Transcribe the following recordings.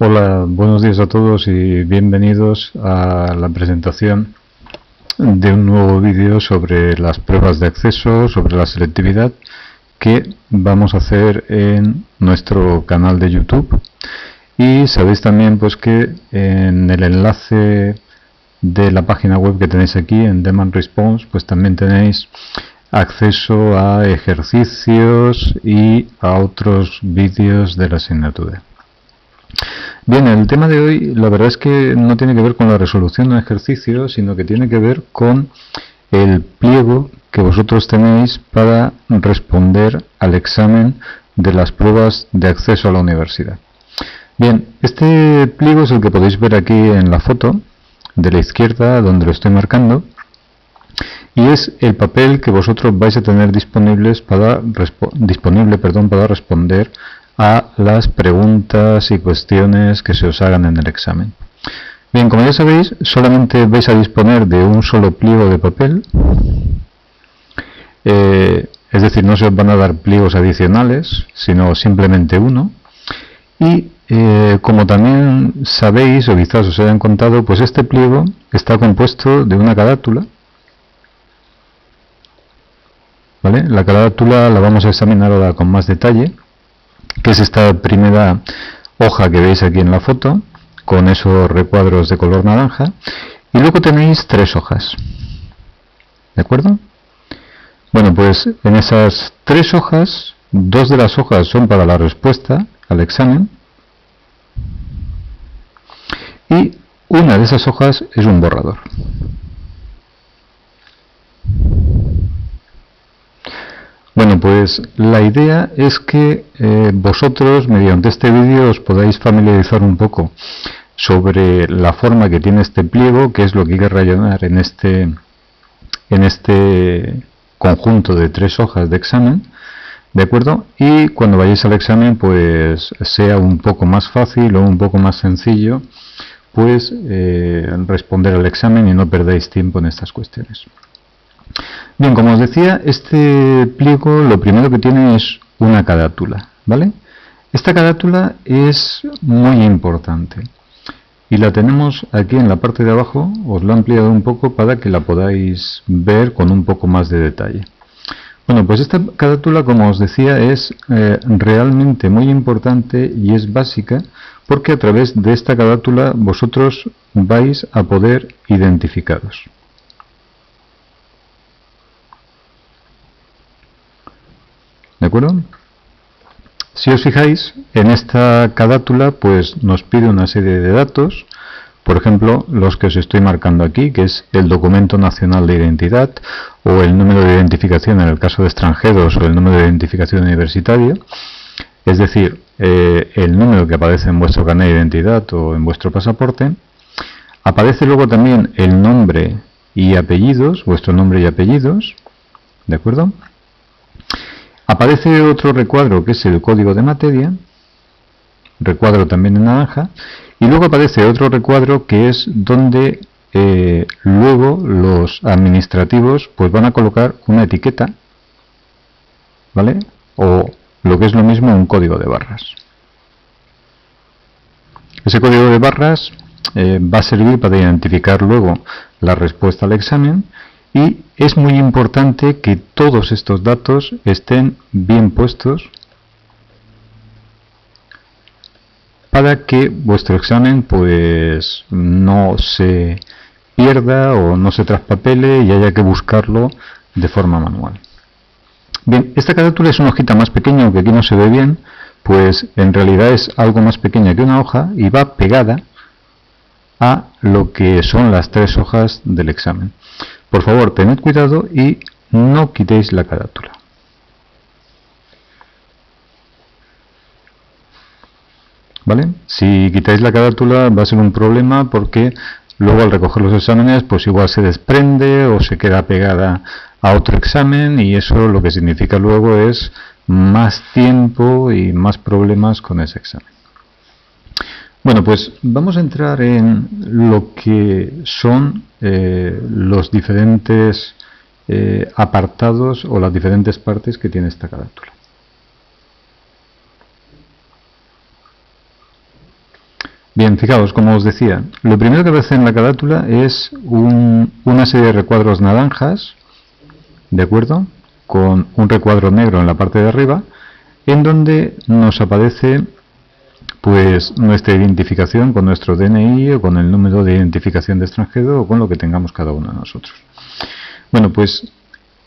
Hola, buenos días a todos y bienvenidos a la presentación de un nuevo vídeo sobre las pruebas de acceso, sobre la selectividad que vamos a hacer en nuestro canal de YouTube. Y sabéis también pues que en el enlace de la página web que tenéis aquí en Demand Response pues también tenéis acceso a ejercicios y a otros vídeos de la asignatura. Bien, el tema de hoy la verdad es que no tiene que ver con la resolución de un ejercicio, sino que tiene que ver con el pliego que vosotros tenéis para responder al examen de las pruebas de acceso a la universidad. Bien, este pliego es el que podéis ver aquí en la foto de la izquierda, donde lo estoy marcando, y es el papel que vosotros vais a tener disponible para responder a las preguntas y cuestiones que se os hagan en el examen. Bien, como ya sabéis, solamente vais a disponer de un solo pliego de papel, es decir, no se os van a dar pliegos adicionales, sino simplemente uno. Y como también sabéis, o quizás os hayan contado, pues este pliego está compuesto de una carátula. ¿Vale? La carátula la vamos a examinar ahora con más detalle, que es esta primera hoja que veis aquí en la foto, con esos recuadros de color naranja, y luego tenéis tres hojas. ¿De acuerdo? Bueno, pues en esas tres hojas, dos de las hojas son para la respuesta al examen, y una de esas hojas es un borrador. Bueno, pues la idea es que vosotros, mediante este vídeo, os podáis familiarizar un poco sobre la forma que tiene este pliego, que es lo que hay que rellenar en este conjunto de tres hojas de examen, ¿de acuerdo? Y cuando vayáis al examen, pues sea un poco más fácil o un poco más sencillo, pues responder al examen y no perdáis tiempo en estas cuestiones. Bien, como os decía, este pliego lo primero que tiene es una carátula, ¿vale? Esta carátula es muy importante y la tenemos aquí en la parte de abajo. Os lo he ampliado un poco para que la podáis ver con un poco más de detalle. Bueno, pues esta carátula, como os decía, es realmente muy importante y es básica porque a través de esta carátula vosotros vais a poder identificaros. ¿De acuerdo? Si os fijáis, en esta carátula pues nos pide una serie de datos, por ejemplo, los que os estoy marcando aquí, que es el documento nacional de identidad o el número de identificación en el caso de extranjeros o el número de identificación universitario, es decir, el número que aparece en vuestro carnet de identidad o en vuestro pasaporte. Aparece luego también el nombre y apellidos, vuestro nombre y apellidos, ¿de acuerdo? Aparece otro recuadro que es el código de materia, recuadro también en naranja, y luego aparece otro recuadro que es donde luego los administrativos pues van a colocar una etiqueta, ¿vale? O lo que es lo mismo, un código de barras. Ese código de barras va a servir para identificar luego la respuesta al examen. Y es muy importante que todos estos datos estén bien puestos para que vuestro examen pues no se pierda o no se traspapele y haya que buscarlo de forma manual. Bien, esta carátula es una hojita más pequeña, aunque aquí no se ve bien, pues en realidad es algo más pequeña que una hoja y va pegada a lo que son las tres hojas del examen. Por favor, tened cuidado y no quitéis la carátula. ¿Vale? Si quitáis la carátula va a ser un problema porque luego al recoger los exámenes pues igual se desprende o se queda pegada a otro examen y eso lo que significa luego es más tiempo y más problemas con ese examen. Bueno, pues vamos a entrar en lo que son los diferentes apartados o las diferentes partes que tiene esta carátula. Bien, fijaos, como os decía, lo primero que aparece en la carátula es una serie de recuadros naranjas, ¿de acuerdo? Con un recuadro negro en la parte de arriba, en donde nos aparece pues nuestra identificación con nuestro DNI o con el número de identificación de extranjero o con lo que tengamos cada uno de nosotros. Bueno, pues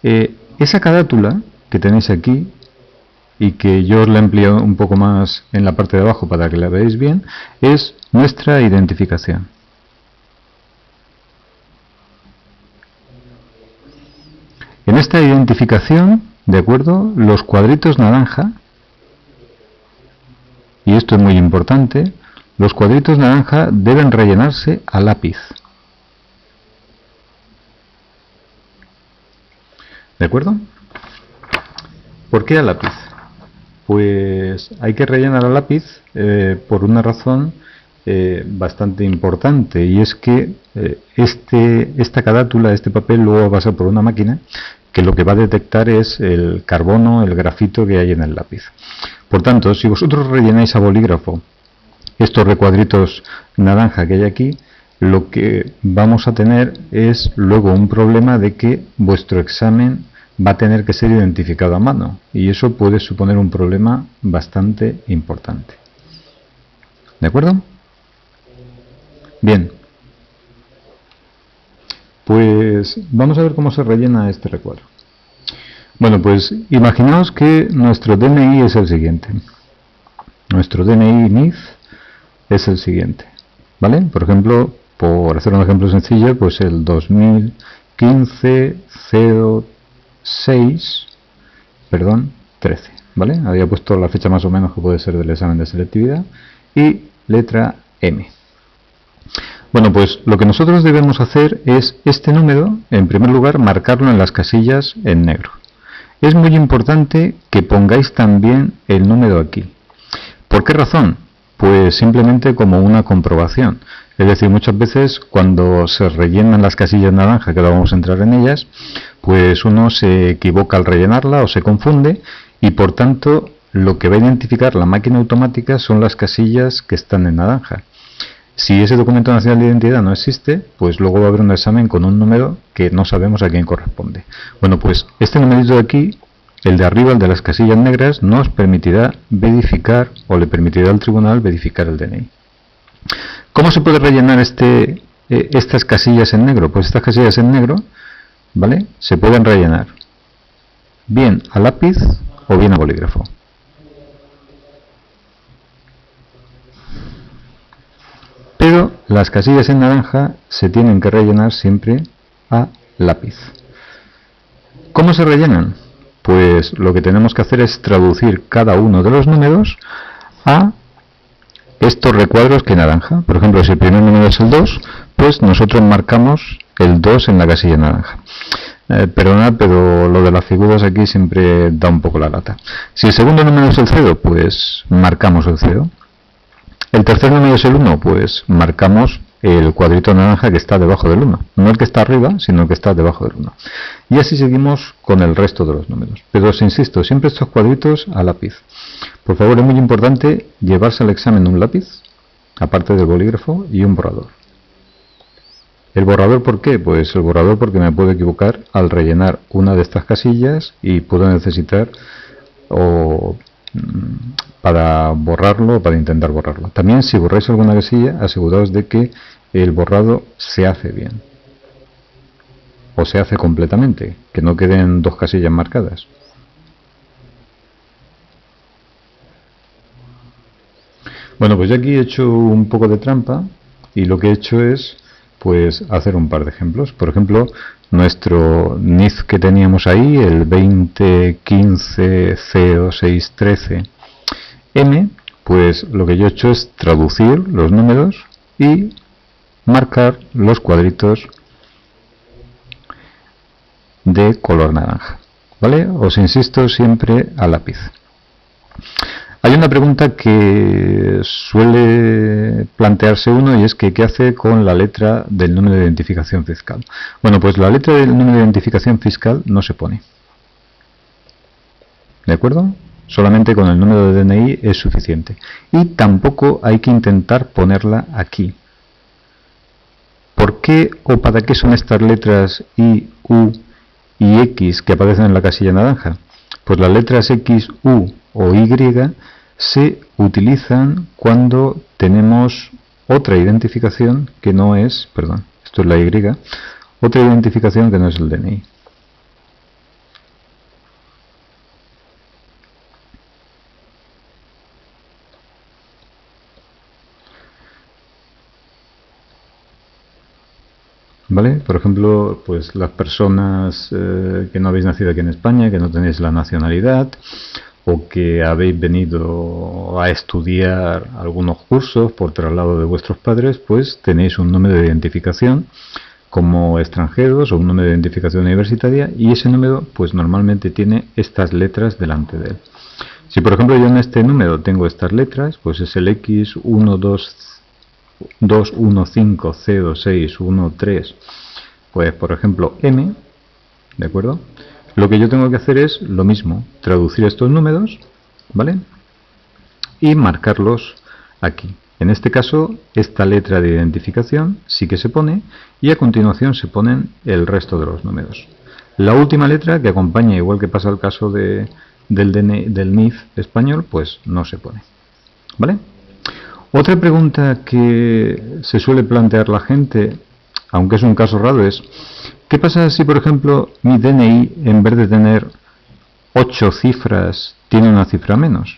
esa carátula que tenéis aquí y que yo os la he ampliado un poco más en la parte de abajo para que la veáis bien, es nuestra identificación. En esta identificación, ¿de acuerdo?, los cuadritos naranja, y esto es muy importante, los cuadritos naranja deben rellenarse a lápiz. ¿De acuerdo? ¿Por qué a lápiz? Pues hay que rellenar a lápiz por una razón bastante importante, y es que esta carátula, este papel, luego va a pasar por una máquina que lo que va a detectar es el carbono, el grafito que hay en el lápiz. Por tanto, si vosotros rellenáis a bolígrafo estos recuadritos naranja que hay aquí, lo que vamos a tener es luego un problema de que vuestro examen va a tener que ser identificado a mano, y eso puede suponer un problema bastante importante. ¿De acuerdo? Bien. Pues vamos a ver cómo se rellena este recuadro. Bueno, pues imaginaos que nuestro DNI es el siguiente. Nuestro DNI NIF es el siguiente, ¿vale? Por ejemplo, por hacer un ejemplo sencillo, pues el 2015 13, ¿vale? Había puesto la fecha más o menos que puede ser del examen de selectividad, y letra M. Bueno, pues lo que nosotros debemos hacer es este número, en primer lugar, marcarlo en las casillas en negro. Es muy importante que pongáis también el número aquí. ¿Por qué razón? Pues simplemente como una comprobación. Es decir, muchas veces cuando se rellenan las casillas naranja, que ahora vamos a entrar en ellas, pues uno se equivoca al rellenarla o se confunde, y por tanto lo que va a identificar la máquina automática son las casillas que están en naranja. Si ese documento nacional de identidad no existe, pues luego va a haber un examen con un número que no sabemos a quién corresponde. Bueno, pues este numerito de aquí, el de arriba, el de las casillas negras, nos permitirá verificar, o le permitirá al tribunal verificar el DNI. ¿Cómo se puede rellenar estas casillas en negro? Pues estas casillas en negro, ¿vale?, se pueden rellenar bien a lápiz o bien a bolígrafo. Pero las casillas en naranja se tienen que rellenar siempre a lápiz. ¿Cómo se rellenan? Pues lo que tenemos que hacer es traducir cada uno de los números a estos recuadros que naranja. Por ejemplo, si el primer número es el 2, pues nosotros marcamos el 2 en la casilla naranja. Perdonad, pero lo de las figuras aquí siempre da un poco la lata. Si el segundo número es el 0, pues marcamos el 0. El tercer número es el 1, pues marcamos el cuadrito naranja que está debajo del 1. No el que está arriba, sino el que está debajo del 1. Y así seguimos con el resto de los números. Pero os insisto, siempre estos cuadritos a lápiz. Por favor, es muy importante llevarse al examen un lápiz, aparte del bolígrafo, y un borrador. ¿El borrador por qué? Pues el borrador porque me puedo equivocar al rellenar una de estas casillas y puedo necesitar para borrarlo o para intentar borrarlo. También, si borráis alguna casilla, aseguraos de que el borrado se hace bien o se hace completamente, que no queden dos casillas marcadas. Bueno, pues yo aquí he hecho un poco de trampa, y lo que he hecho es pues hacer un par de ejemplos. Por ejemplo, nuestro NIF que teníamos ahí, el 2015-06-13M, pues lo que yo he hecho es traducir los números y marcar los cuadritos de color naranja, ¿vale? Os insisto, siempre a lápiz. Hay una pregunta que suele plantearse uno, y es que ¿qué hace con la letra del número de identificación fiscal? Bueno, pues la letra del número de identificación fiscal no se pone. ¿De acuerdo? Solamente con el número de DNI es suficiente. Y tampoco hay que intentar ponerla aquí. ¿Por qué o para qué son estas letras I, U y X que aparecen en la casilla naranja? Pues las letras X, U o Y se utilizan cuando tenemos otra identificación que no es, perdón, esto es la Y, otra identificación que no es el DNI. ¿Vale? Por ejemplo, pues las personas que no habéis nacido aquí en España, que no tenéis la nacionalidad, o que habéis venido a estudiar algunos cursos por traslado de vuestros padres, pues tenéis un número de identificación como extranjeros o un número de identificación universitaria, y ese número pues normalmente tiene estas letras delante de él. Si por ejemplo yo en este número tengo estas letras, pues es el X1250613, pues por ejemplo M, ¿de acuerdo? Lo que yo tengo que hacer es lo mismo, traducir estos números, ¿vale? Y marcarlos aquí. En este caso, esta letra de identificación sí que se pone, y a continuación se ponen el resto de los números. La última letra que acompaña, igual que pasa el caso del NIF español, pues no se pone, ¿vale? Otra pregunta que se suele plantear la gente, aunque es un caso raro, es ¿qué pasa si, por ejemplo, mi DNI, en vez de tener 8 cifras, tiene una cifra menos?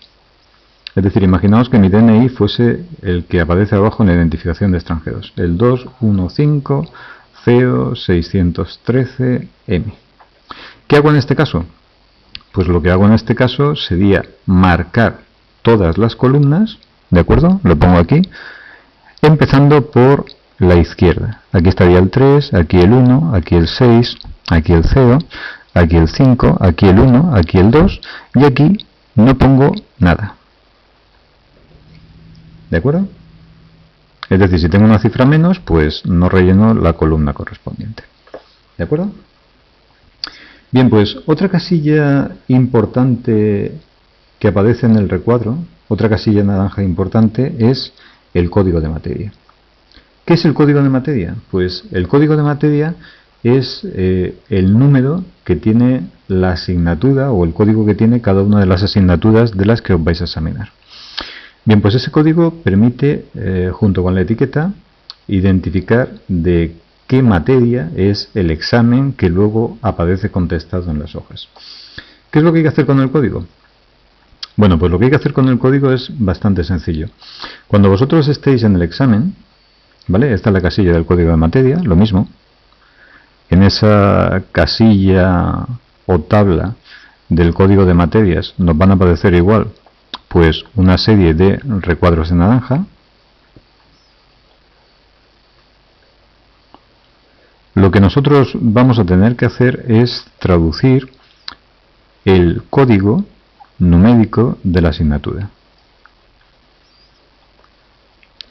Es decir, imaginaos que mi DNI fuese el que aparece abajo en la identificación de extranjeros, el 2150613M. ¿Qué hago en este caso? Pues lo que hago en este caso sería marcar todas las columnas, ¿de acuerdo? Lo pongo aquí, empezando por la izquierda. Aquí estaría el 3, aquí el 1, aquí el 6, aquí el 0, aquí el 5, aquí el 1, aquí el 2, y aquí no pongo nada. ¿De acuerdo? Es decir, si tengo una cifra menos, pues no relleno la columna correspondiente. ¿De acuerdo? Bien, pues otra casilla importante que aparece en el recuadro, otra casilla naranja importante, es el código de materia. ¿Qué es el código de materia? Pues el código de materia es el número que tiene la asignatura o el código que tiene cada una de las asignaturas de las que os vais a examinar. Bien, pues ese código permite, junto con la etiqueta, identificar de qué materia es el examen que luego aparece contestado en las hojas. ¿Qué es lo que hay que hacer con el código? Bueno, pues lo que hay que hacer con el código es bastante sencillo. Cuando vosotros estéis en el examen, ¿vale? Esta es la casilla del código de materia, lo mismo. En esa casilla o tabla del código de materias nos van a aparecer igual pues una serie de recuadros en naranja. Lo que nosotros vamos a tener que hacer es traducir el código numérico de la asignatura.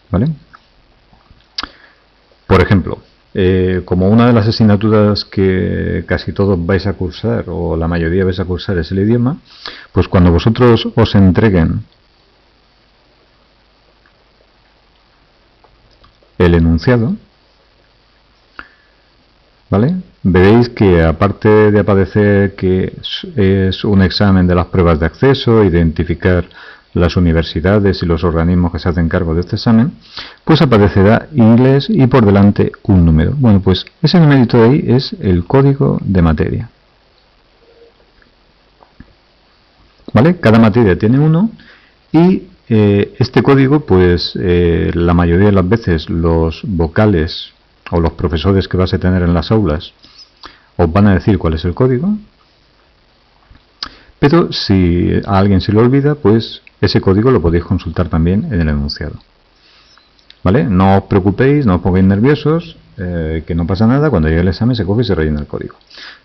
¿Vale? Por ejemplo, como una de las asignaturas que casi todos vais a cursar, o la mayoría vais a cursar, es el idioma, pues cuando vosotros os entreguen el enunciado, ¿vale? Veréis que aparte de aparecer que es un examen de las pruebas de acceso, identificar las universidades y los organismos que se hacen cargo de este examen, pues aparecerá inglés y por delante un número. Bueno, pues ese numerito de ahí es el código de materia. ¿Vale? Cada materia tiene uno y este código, pues la mayoría de las veces los vocales o los profesores que vas a tener en las aulas os van a decir cuál es el código, pero si a alguien se le olvida, pues ese código lo podéis consultar también en el enunciado. ¿Vale? No os preocupéis, no os pongáis nerviosos, que no pasa nada, cuando llegue el examen se coge y se rellena el código.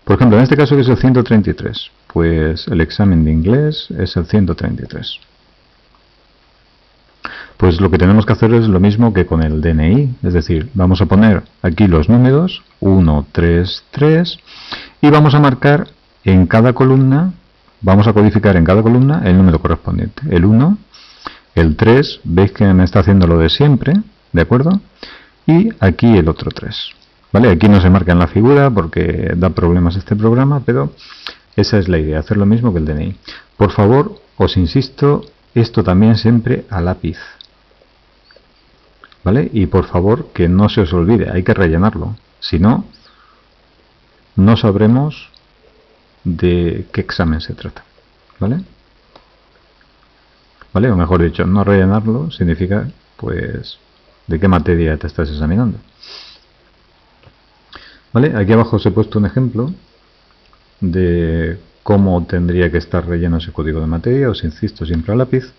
Por ejemplo, en este caso que es el 133, pues el examen de inglés es el 133. Pues lo que tenemos que hacer es lo mismo que con el DNI, es decir, vamos a poner aquí los números 1, 3, 3 y vamos a marcar en cada columna vamos a codificar en cada columna el número correspondiente. El 1, el 3, veis que me está haciendo lo de siempre, ¿de acuerdo? Y aquí el otro 3. ¿Vale? Aquí no se marca en la figura porque da problemas este programa, pero esa es la idea, hacer lo mismo que el DNI. Por favor, os insisto, esto también siempre a lápiz. ¿Vale? Y por favor, que no se os olvide, hay que rellenarlo. Si no, no sabremos de qué examen se trata. ¿Vale? ¿Vale? O mejor dicho, no rellenarlo significa, pues, de qué materia te estás examinando. ¿Vale? Aquí abajo os he puesto un ejemplo de cómo tendría que estar relleno ese código de materia. Os insisto, siempre a lápiz.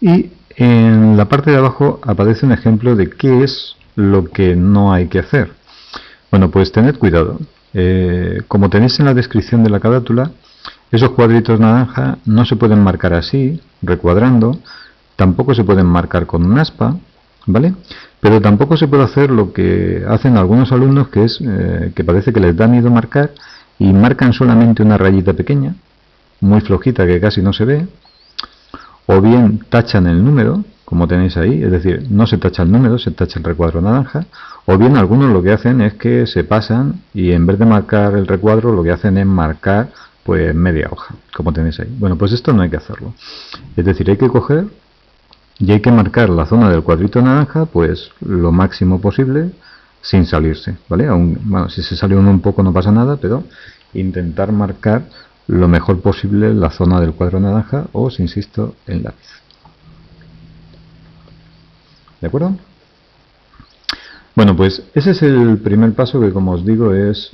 Y en la parte de abajo aparece un ejemplo de qué es lo que no hay que hacer. Bueno, pues tened cuidado. Como tenéis en la descripción de la carátula, esos cuadritos naranja no se pueden marcar así, recuadrando, tampoco se pueden marcar con un aspa, ¿vale? Pero tampoco se puede hacer lo que hacen algunos alumnos, que es que parece que les da miedo marcar y marcan solamente una rayita pequeña, muy flojita que casi no se ve, o bien tachan el número, como tenéis ahí, es decir, no se tacha el número, se tacha el recuadro naranja, o bien algunos lo que hacen es que se pasan y en vez de marcar el recuadro lo que hacen es marcar pues media hoja, como tenéis ahí. Bueno, pues esto no hay que hacerlo, es decir, hay que coger y hay que marcar la zona del cuadrito naranja pues lo máximo posible sin salirse, ¿vale? Bueno, si se sale uno un poco no pasa nada, pero intentar marcar lo mejor posible la zona del cuadro naranja, os insisto, en lápiz. ¿De acuerdo? Bueno, pues ese es el primer paso que, como os digo, es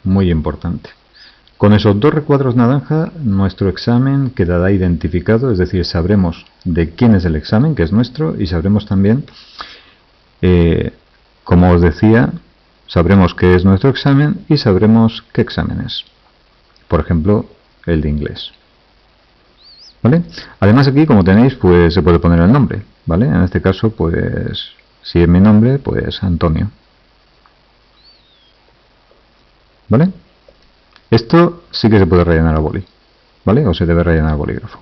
muy importante. Con esos dos recuadros naranja, nuestro examen quedará identificado, es decir, sabremos de quién es el examen, que es nuestro, y sabremos también, como os decía, sabremos qué es nuestro examen y sabremos qué examen es. Por ejemplo, el de inglés. ¿Vale? Además aquí, como tenéis, pues se puede poner el nombre, ¿vale? En este caso, pues, si es mi nombre, pues Antonio. ¿Vale? Esto sí que se puede rellenar a boli, ¿vale? O se debe rellenar a bolígrafo.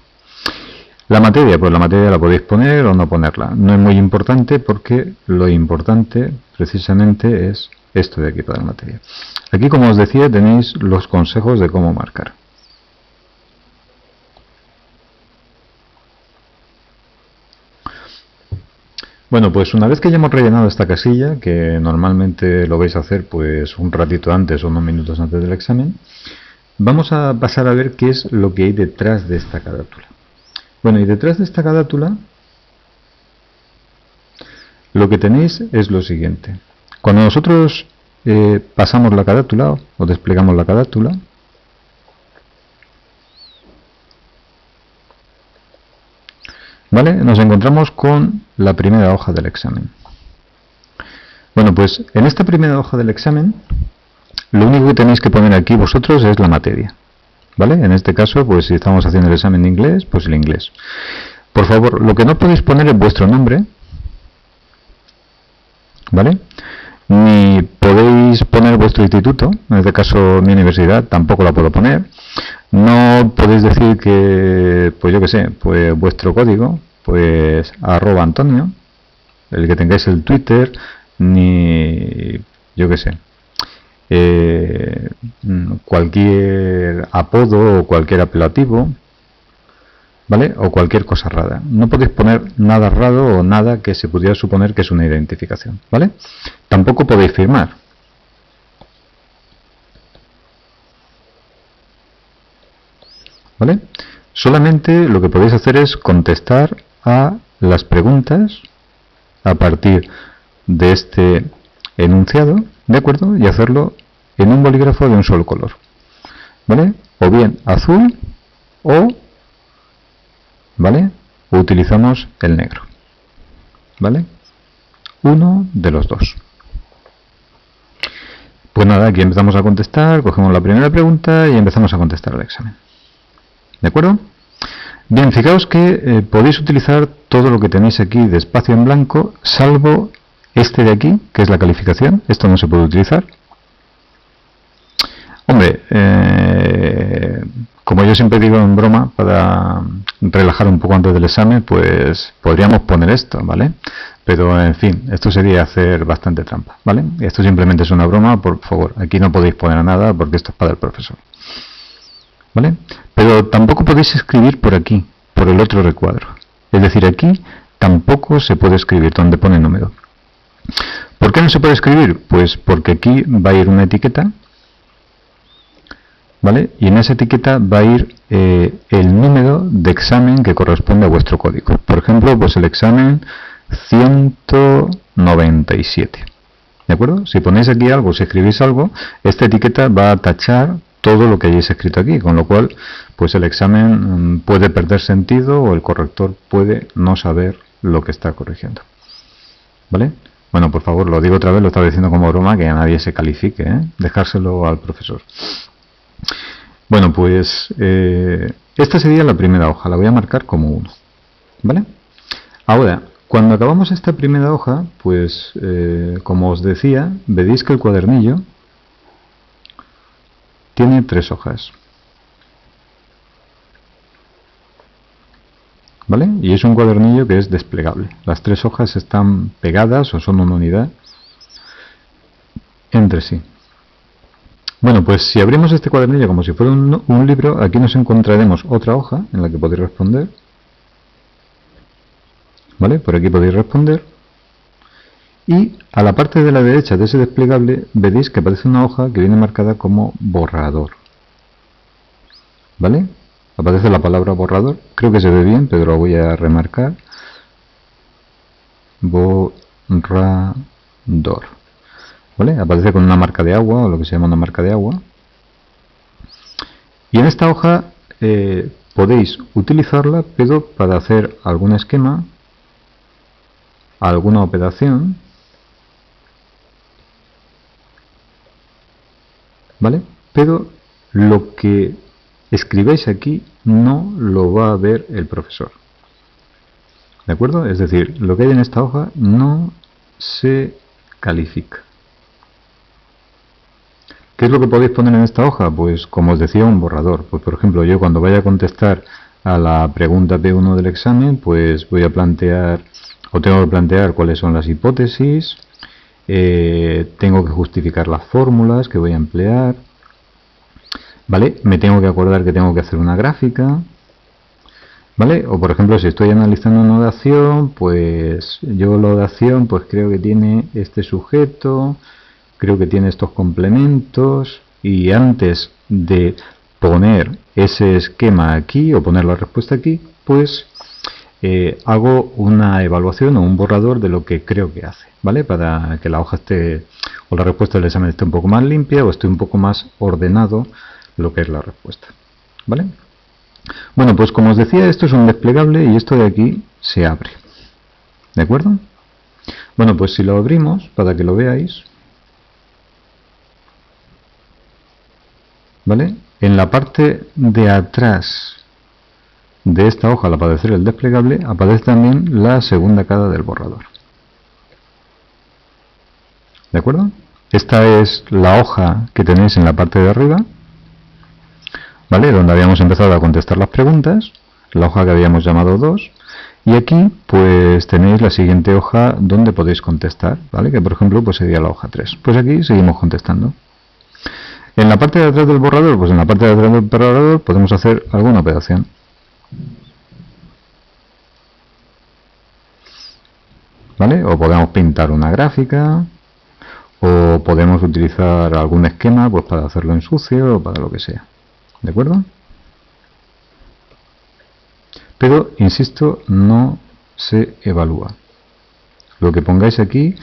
La materia, pues la materia la podéis poner o no ponerla. No es muy importante porque lo importante precisamente es esto de aquí para la materia. Aquí, como os decía, tenéis los consejos de cómo marcar. Bueno, pues una vez que ya hemos rellenado esta casilla, que normalmente lo vais a hacer pues un ratito antes o unos minutos antes del examen, vamos a pasar a ver qué es lo que hay detrás de esta carátula. Bueno, y detrás de esta carátula lo que tenéis es lo siguiente. Cuando nosotros pasamos la carátula o desplegamos la carátula, ¿vale? Nos encontramos con la primera hoja del examen. Bueno, pues en esta primera hoja del examen, lo único que tenéis que poner aquí vosotros es la materia, ¿vale? En este caso, pues si estamos haciendo el examen de inglés, pues el inglés. Por favor, lo que no podéis poner es vuestro nombre, ¿vale? Ni podéis poner vuestro instituto, en este caso mi universidad, tampoco la puedo poner. No podéis decir que, pues yo que sé, pues vuestro código, pues @Antonio, el que tengáis el Twitter, ni yo que sé, cualquier apodo o cualquier apelativo, ¿vale? O cualquier cosa rara. No podéis poner nada raro o nada que se pudiera suponer que es una identificación, ¿vale? Tampoco podéis firmar. ¿Vale? Solamente lo que podéis hacer es contestar a las preguntas a partir de este enunciado, ¿de acuerdo? Y hacerlo en un bolígrafo de un solo color, ¿vale? O bien azul o, ¿vale? O utilizamos el negro, ¿vale? Uno de los dos. Pues nada, aquí empezamos a contestar, cogemos la primera pregunta y empezamos a contestar el examen. ¿De acuerdo? Bien, fijaos que podéis utilizar todo lo que tenéis aquí de espacio en blanco, salvo este de aquí, que es la calificación. Esto no se puede utilizar. Hombre, como yo siempre digo en broma, para relajar un poco antes del examen, pues podríamos poner esto, ¿vale? Pero, en fin, esto sería hacer bastante trampa, ¿vale? Esto simplemente es una broma, por favor, aquí no podéis poner nada porque esto es para el profesor, ¿vale? Pero tampoco podéis escribir por aquí, por el otro recuadro. Es decir, aquí tampoco se puede escribir donde pone número. ¿Por qué no se puede escribir? Pues porque aquí va a ir una etiqueta, ¿vale? Y en esa etiqueta va a ir el número de examen que corresponde a vuestro código. Por ejemplo, pues el examen 197. ¿De acuerdo? Si ponéis aquí algo, si escribís algo, esta etiqueta va a tachar todo lo que hayáis escrito aquí, con lo cual pues el examen puede perder sentido o el corrector puede no saber lo que está corrigiendo. ¿Vale? Bueno, por favor, lo digo otra vez, lo estaba diciendo como broma, que a nadie se califique, ¿eh? Dejárselo al profesor. Bueno, pues esta sería la primera hoja, la voy a marcar como 1, ¿vale? Ahora, cuando acabamos esta primera hoja, pues como os decía, veréis que el cuadernillo tiene 3 hojas, ¿vale? Y es un cuadernillo que es desplegable. Las 3 hojas están pegadas o son una unidad entre sí. Bueno, pues si abrimos este cuadernillo como si fuera un libro, aquí nos encontraremos otra hoja en la que podéis responder. ¿Vale? Por aquí podéis responder. Y a la parte de la derecha de ese desplegable veréis que aparece una hoja que viene marcada como borrador. ¿Vale? Aparece la palabra borrador. Creo que se ve bien, pero lo voy a remarcar. Borrador. ¿Vale? Aparece con una marca de agua, o lo que se llama una marca de agua. Y en esta hoja podéis utilizarla, pero para hacer algún esquema, alguna operación, ¿vale? Pero lo que escribáis aquí no lo va a ver el profesor. ¿De acuerdo? Es decir, lo que hay en esta hoja no se califica. ¿Qué es lo que podéis poner en esta hoja? Pues como os decía, un borrador. Pues por ejemplo, yo cuando vaya a contestar a la pregunta P1 del examen, pues voy a plantear, o tengo que plantear cuáles son las hipótesis, tengo que justificar las fórmulas que voy a emplear, ¿vale? Me tengo que acordar que tengo que hacer una gráfica, ¿vale? O por ejemplo, si estoy analizando una oración, pues yo la oración pues creo que tiene este sujeto, creo que tiene estos complementos, y antes de poner ese esquema aquí o poner la respuesta aquí, pues hago una evaluación o un borrador de lo que creo que hace, ¿vale? Para que la hoja esté, o la respuesta del examen esté un poco más limpia o esté un poco más ordenado lo que es la respuesta, ¿vale? Bueno, pues como os decía, esto es un desplegable y esto de aquí se abre, ¿de acuerdo? Bueno, pues si lo abrimos para que lo veáis, ¿vale? En la parte de atrás de esta hoja, al aparecer el desplegable, aparece también la segunda cara del borrador. ¿De acuerdo? Esta es la hoja que tenéis en la parte de arriba, ¿vale? Donde habíamos empezado a contestar las preguntas, la hoja que habíamos llamado 2, y aquí pues tenéis la siguiente hoja donde podéis contestar, ¿vale? Que por ejemplo pues sería la hoja 3. Pues aquí seguimos contestando. En la parte de atrás del borrador, pues en la parte de atrás del borrador podemos hacer alguna operación. ¿Vale? O podemos pintar una gráfica, o podemos utilizar algún esquema pues para hacerlo en sucio o para lo que sea. ¿De acuerdo? Pero, insisto, no se evalúa. Lo que pongáis aquí,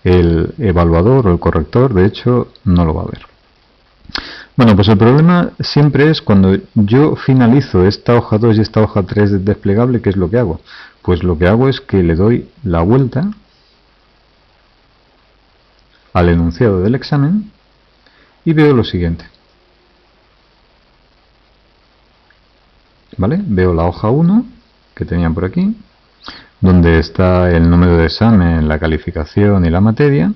el evaluador o el corrector, de hecho, no lo va a ver. Bueno, pues el problema siempre es cuando yo finalizo esta hoja 2 y esta hoja 3 del desplegable, ¿qué es lo que hago? Pues lo que hago es que le doy la vuelta al enunciado del examen y veo lo siguiente. ¿Vale? Veo la hoja 1 que tenían por aquí, donde está el número de examen, la calificación y la materia.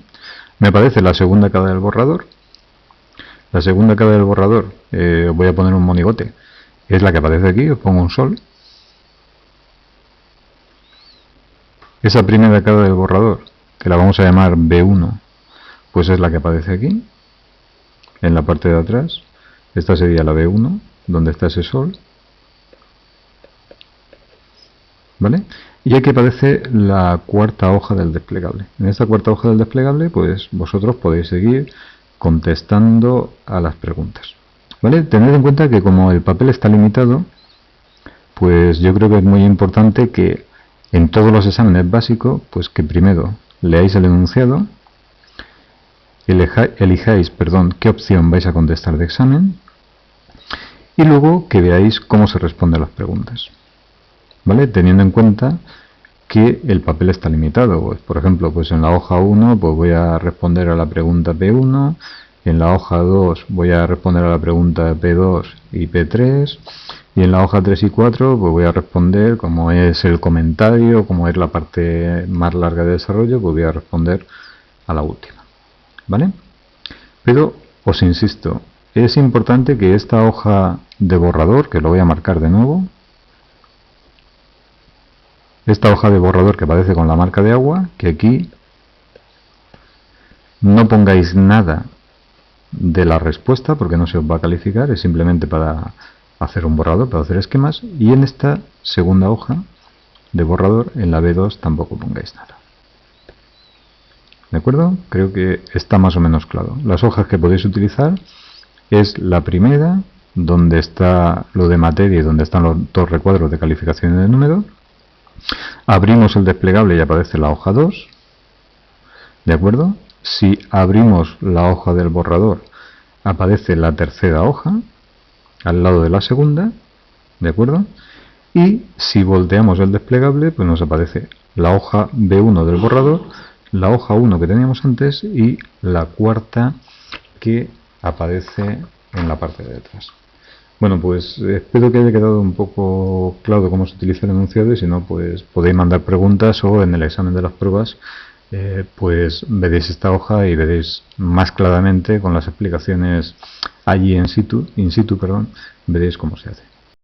Me aparece la segunda cara del borrador. La segunda cara del borrador, voy a poner un monigote, es la que aparece aquí, os pongo un sol. Esa primera cara del borrador, que la vamos a llamar B1, pues es la que aparece aquí, en la parte de atrás. Esta sería la B1, donde está ese sol. ¿Vale? Y aquí aparece la cuarta hoja del desplegable. En esta cuarta hoja del desplegable, pues vosotros podéis seguir contestando a las preguntas. ¿Vale? Tened en cuenta que como el papel está limitado, pues yo creo que es muy importante que en todos los exámenes básicos, pues que primero leáis el enunciado, elijáis qué opción vais a contestar de examen y luego que veáis cómo se responden las preguntas. ¿Vale? Teniendo en cuenta que el papel está limitado. Pues, por ejemplo, pues en la hoja 1 pues voy a responder a la pregunta P1, en la hoja 2 voy a responder a la pregunta P2 y P3, y en la hoja 3 y 4 pues voy a responder, como es el comentario, como es la parte más larga de desarrollo, pues voy a responder a la última. ¿Vale? Pero os insisto, es importante que esta hoja de borrador, que lo voy a marcar de nuevo, esta hoja de borrador que aparece con la marca de agua, que aquí no pongáis nada de la respuesta porque no se os va a calificar, es simplemente para hacer un borrador, para hacer esquemas, y en esta segunda hoja de borrador, en la B2, tampoco pongáis nada. ¿De acuerdo? Creo que está más o menos claro. Las hojas que podéis utilizar es la primera, donde está lo de materia y donde están los dos recuadros de calificación de número. Abrimos el desplegable y aparece la hoja 2, ¿de acuerdo? Si abrimos la hoja del borrador, aparece la tercera hoja, al lado de la segunda, ¿de acuerdo? Y si volteamos el desplegable, pues nos aparece la hoja B1 del borrador, la hoja 1 que teníamos antes y la cuarta que aparece en la parte de detrás. Bueno, pues espero que haya quedado un poco claro cómo se utiliza el enunciado, y si no, pues podéis mandar preguntas o en el examen de las pruebas pues veréis esta hoja y veréis más claramente con las explicaciones allí in situ, veréis cómo se hace.